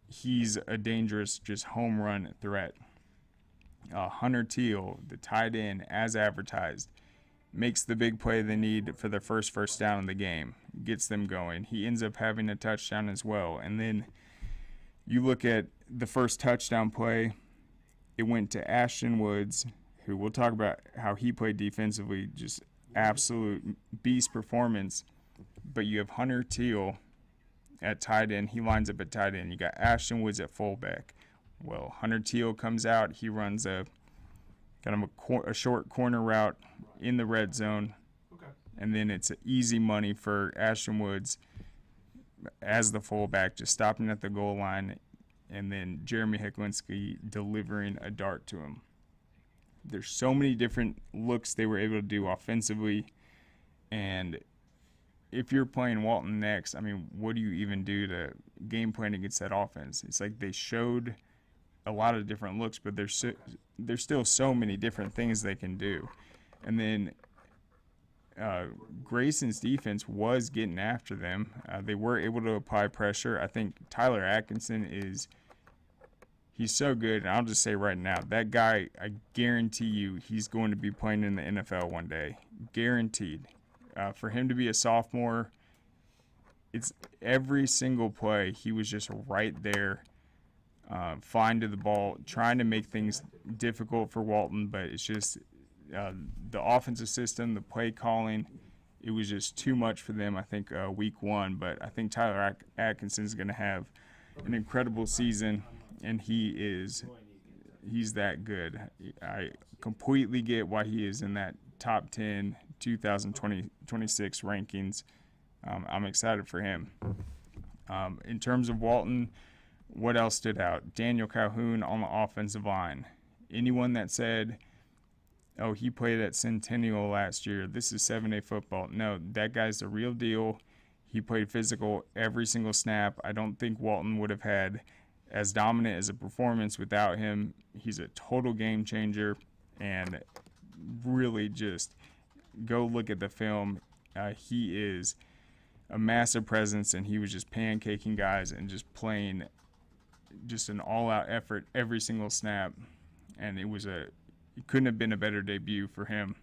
He's a dangerous just home run threat. Hunter Teal, the tight end, as advertised, makes the big play they need for their first down in the game, gets them going. He ends up having a touchdown as well. And then you look at the first touchdown play, it went to Ashton Woods, who we'll talk about how he played defensively, just absolute beast performance. But you have Hunter Teal at tight end. He lines up at tight end. You got Ashton Woods at fullback. Well, Hunter Teal comes out. He runs a kind of a short corner route in the red zone. Okay. And then it's easy money for Ashton Woods as the fullback, just stopping at the goal line, and then Jeremy Hecklinski delivering a dart to him. There's so many different looks they were able to do offensively, and if you're playing Walton next, I mean, what do you even do to game plan against that offense? It's like they showed a lot of different looks, but there's still so many different things they can do. And then Grayson's defense was getting after them. They were able to apply pressure. I think Tyler Atkinson he's so good. And I'll just say right now, that guy, I guarantee you, he's going to be playing in the NFL one day. Guaranteed. For him to be a sophomore, it's every single play, he was just right there, flying to the ball, trying to make things difficult for Walton, but it's just the offensive system, the play calling, it was just too much for them, I think, week one. But I think Tyler Atkinson is going to have an incredible season, and he's that good. I completely get why he is in that top 10 2026 rankings. I'm excited for him. In terms of Walton, what else stood out? Daniel Calhoun on the offensive line. Anyone that said, oh, he played at Centennial last year, this is 7A football. No, that guy's the real deal. He played physical every single snap. I don't think Walton would have had as dominant as a performance without him. He's a total game changer, and really just go look at the film. He is a massive presence, and he was just pancaking guys and just playing just an all-out effort every single snap, and it couldn't have been a better debut for him.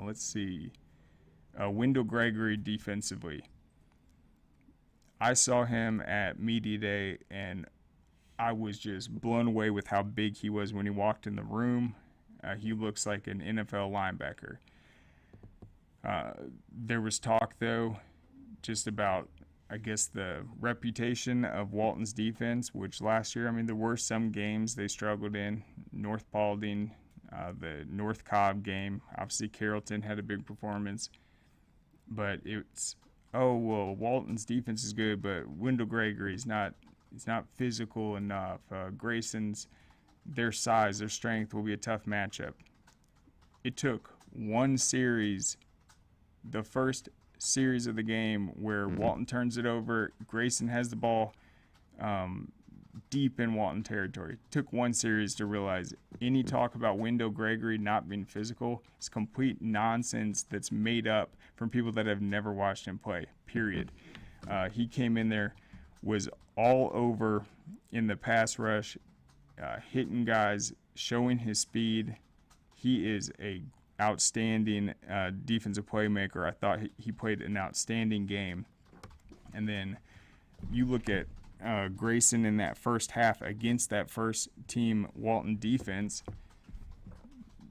Let's see. Wendell Gregory defensively. I saw him at Media Day, and I was just blown away with how big he was when he walked in the room. He looks like an NFL linebacker. There was talk, though, just about, I guess, the reputation of Walton's defense, which last year, I mean, there were some games they struggled in. North Paulding, the North Cobb game. Obviously, Carrollton had a big performance. But it's, oh, well, Walton's defense is good, but Wendell Gregory's not physical enough. Grayson's, their size, their strength will be a tough matchup. It took one series, the first series of the game, where Walton turns it over. Grayson has the ball deep in Walton territory. It took one series to realize any talk about Wendell Gregory not being physical is complete nonsense that's made up from people that have never watched him play, period. He came in there, was all over in the pass rush, hitting guys, showing his speed. He is a outstanding defensive playmaker. I thought he played an outstanding game. And then you look at Grayson in that first half against that first team Walton defense.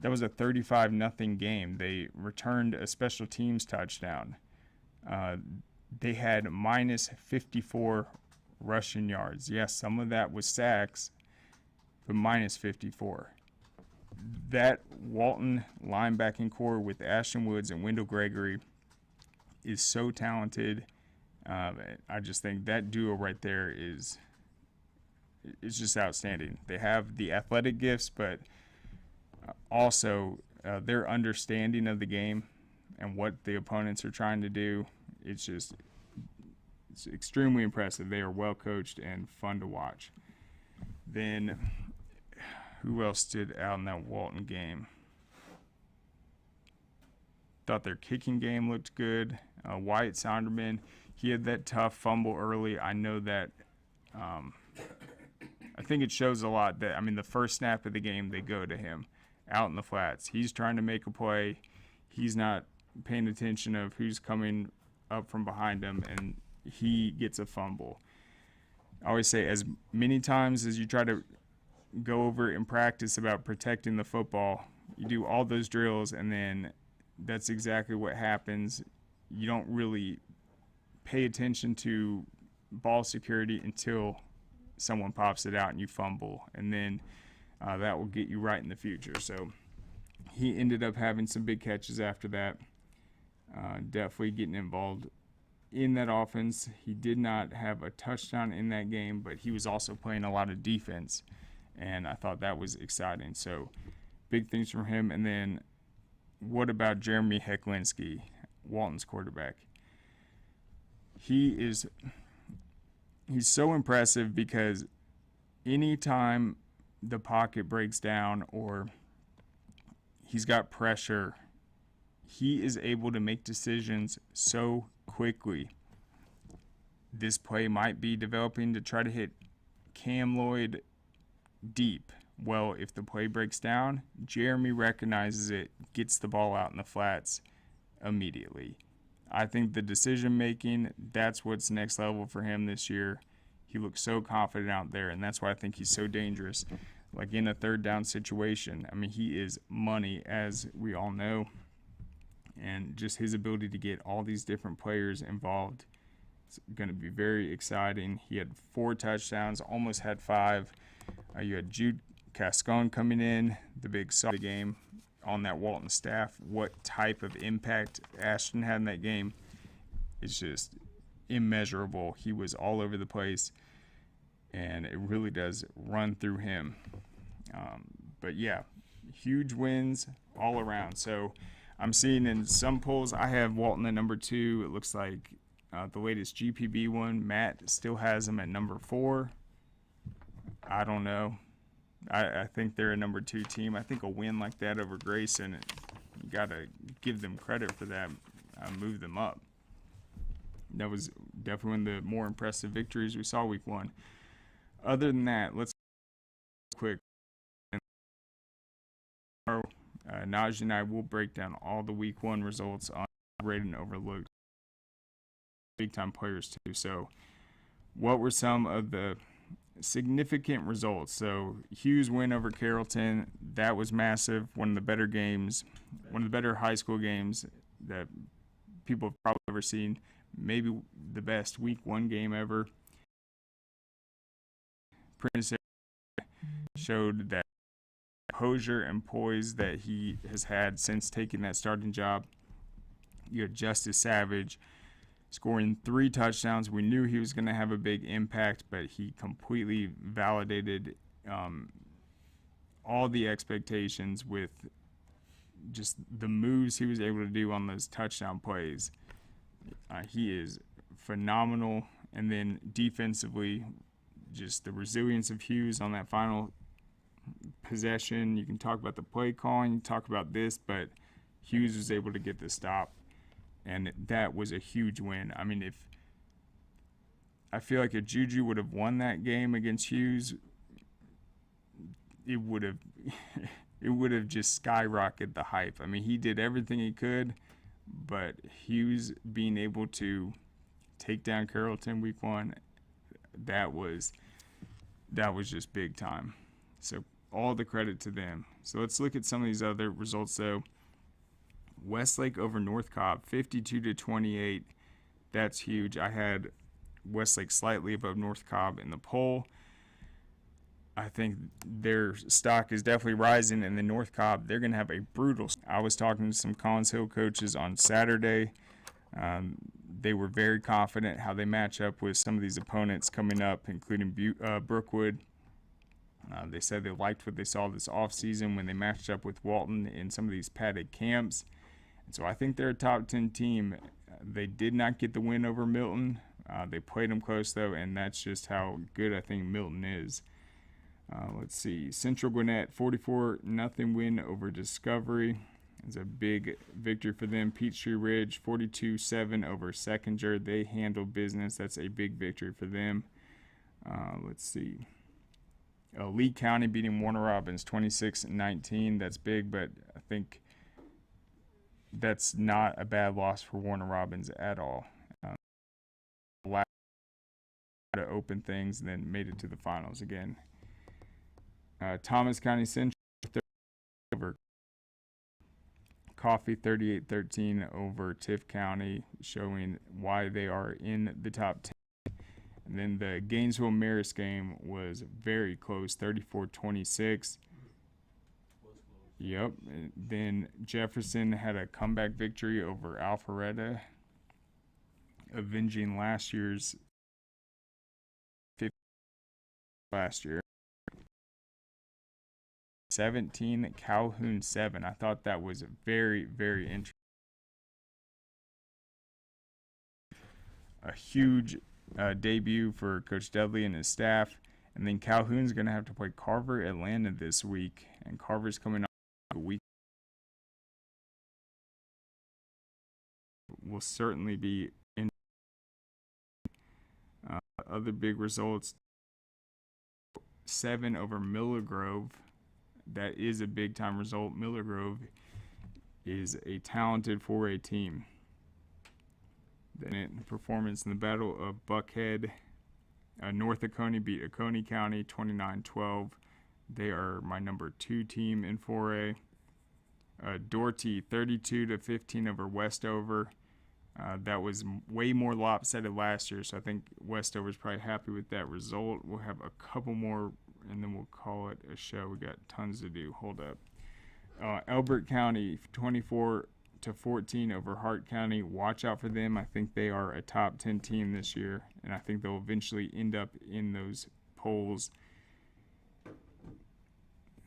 That was a 35-0 game. They returned a special teams touchdown. They had minus 54 rushing yards. Yes, some of that was sacks, but minus 54. That Walton linebacking core with Ashton Woods and Wendell Gregory is so talented. I just think that duo right there is just outstanding. They have the athletic gifts, but also their understanding of the game and what the opponents are trying to do. It's extremely impressive. They are well coached and fun to watch. Then who else stood out in that Walton game? Thought their kicking game looked good. Wyatt Sonderman, he had that tough fumble early. I know that. I think it shows a lot that, I mean, the first snap of the game, they go to him out in the flats. He's trying to make a play. He's not paying attention of who's coming up from behind him, and he gets a fumble. I always say, as many times as you try to go over in practice about protecting the football, you do all those drills, and then that's exactly what happens. You don't really pay attention to ball security until someone pops it out and you fumble, and then that will get you right in the future. So he ended up having some big catches after that, definitely getting involved in that offense. He did not have a touchdown in that game, but he was also playing a lot of defense, and I thought that was exciting. So big things from him. And then what about Jeremy Hecklinski, Walton's quarterback? He's so impressive because anytime the pocket breaks down or he's got pressure, he is able to make decisions so quickly. This play might be developing to try to hit Cam Lloyd deep. Well, if the play breaks down, Jeremy recognizes it, gets the ball out in the flats immediately. I think the decision making, that's what's next level for him this year. He looks so confident out there, and that's why I think he's so dangerous. Like in a third down situation, I mean, he is money, as we all know. And just his ability to get all these different players involved is going to be very exciting. He had 4 touchdowns, almost had 5. You had Jude Cascone coming in, the big star of the game on that Walton staff. What type of impact Ashton had in that game is just immeasurable. He was all over the place, and it really does run through him. But yeah, huge wins all around. So I'm seeing in some polls I have Walton at number 2. It looks like the latest GPB one, Matt still has him at number 4. I don't know. I think they're a number 2 team. I think a win like that over Grayson, you got to give them credit for that, move them up. That was definitely one of the more impressive victories we saw week 1. Other than that, let's quick. Najee and I will break down all the week 1 results on rated and overlooked big time players too. So what were some of the significant results? So Hughes win over Carrollton, that was massive. One of the better games, one of the better high school games that people have probably ever seen. Maybe the best week 1 game ever. Prince showed that composure and poise that he has had since taking that starting job. You had Justice Savage scoring 3 touchdowns. We knew he was going to have a big impact, but he completely validated all the expectations with just the moves he was able to do on those touchdown plays. He is phenomenal. And then defensively, just the resilience of Hughes on that final possession. You can talk about the play calling, you talk about this, but Hughes was able to get the stop, and that was a huge win. I mean, I feel like if Juju would have won that game against Hughes, it would have just skyrocketed the hype. I mean, he did everything he could, but Hughes being able to take down Carrollton week 1, that was just big time. So all the credit to them. So let's look at some of these other results though. Westlake over North Cobb, 52-28. That's huge. I had Westlake slightly above North Cobb in the poll. I think their stock is definitely rising, and then North Cobb, they're going to have a brutal. I was talking to some Collins Hill coaches on Saturday. They were very confident how they match up with some of these opponents coming up, including Brookwood. They said they liked what they saw this offseason when they matched up with Walton in some of these padded camps. And so I think they're a top 10 team. They did not get the win over Milton. They played them close, though, and that's just how good I think Milton is. Let's see. Central Gwinnett, 44-0 win over Discovery. It's a big victory for them. Peachtree Ridge, 42-7 over Seconder. They handled business. That's a big victory for them. Let's see. Lee County beating Warner Robins 26-19. That's big, but I think that's not a bad loss for Warner Robins at all. To open things and then made it to the finals again. Thomas County Central over Coffee 38-13 over Tiff County, showing why they are in the top 10. And then the Gainesville Marist game was very close, 34-26. Yep. And then Jefferson had a comeback victory over Alpharetta, avenging last year's last year. 17, Calhoun 7. I thought that was very, very interesting. A huge debut for Coach Dudley and his staff. And then Calhoun's going to have to play Carver Atlanta this week. And Carver's coming off a week will certainly be in. Other big results: 7 over Miller Grove. That is a big time result. Miller Grove is a talented 4A team. Then performance in the Battle of Buckhead. North Oconee beat Oconee County 29-12. They are my number 2 team in 4A. Doherty 32-15 over Westover. That was way more lopsided last year, so I think Westover's probably happy with that result. We'll have a couple more, and then we'll call it a show. We got tons to do. Hold up. Elbert County 24-14 over Hart County. Watch out for them. I think they are a top 10 team this year, and I think they'll eventually end up in those polls.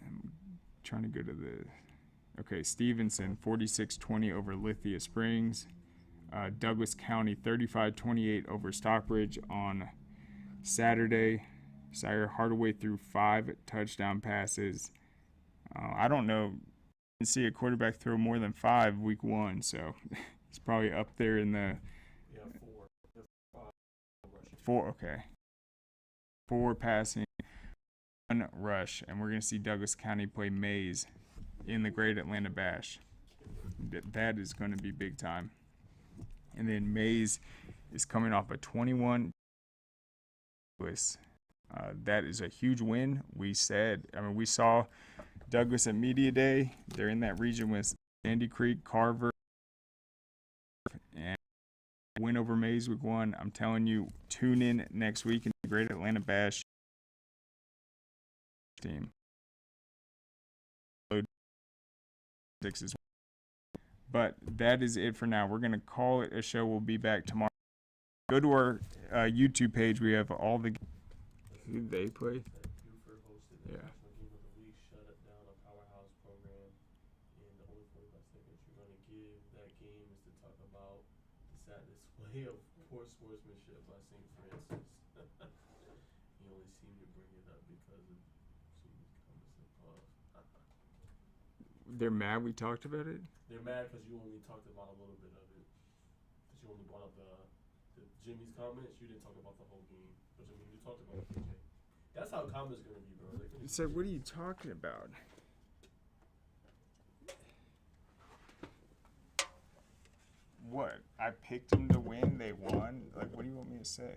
I'm trying to go to the... Okay, Stevenson 46-20 over Lithia Springs. Douglas County 35-28 over Stockbridge on Saturday. Sire Hardaway threw 5 touchdown passes. I don't know. Didn't see a quarterback throw more than 5 week 1, so he's probably up there in the 4. Okay, 4 passing, 1 rush, and we're gonna see Douglas County play Mays in the Great Atlanta Bash. That is going to be big time. And then Mays is coming off a 21. That is a huge win. We saw Douglas at Media Day. They're in that region with Sandy Creek, Carver, and win over Mays week 1. I'm telling you, tune in next week in the Great Atlanta Bash team. But that is it for now. We're going to call it a show. We'll be back tomorrow. Go to our YouTube page. We have all the... Who did they play? Yeah. Of poor sportsmanship by St. Francis. He only seemed to bring it up because of Jimmy's comments above. They're mad we talked about it? They're mad because you only talked about a little bit of it. Because you only brought up the Jimmy's comments. You didn't talk about the whole game. But I mean, you talked about PJ. That's how comments are going to be, bro. So what are you talking about? What? I picked them to win. They won. Like, what do you want me to say?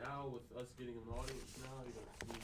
Now with us getting an audience now, you're gonna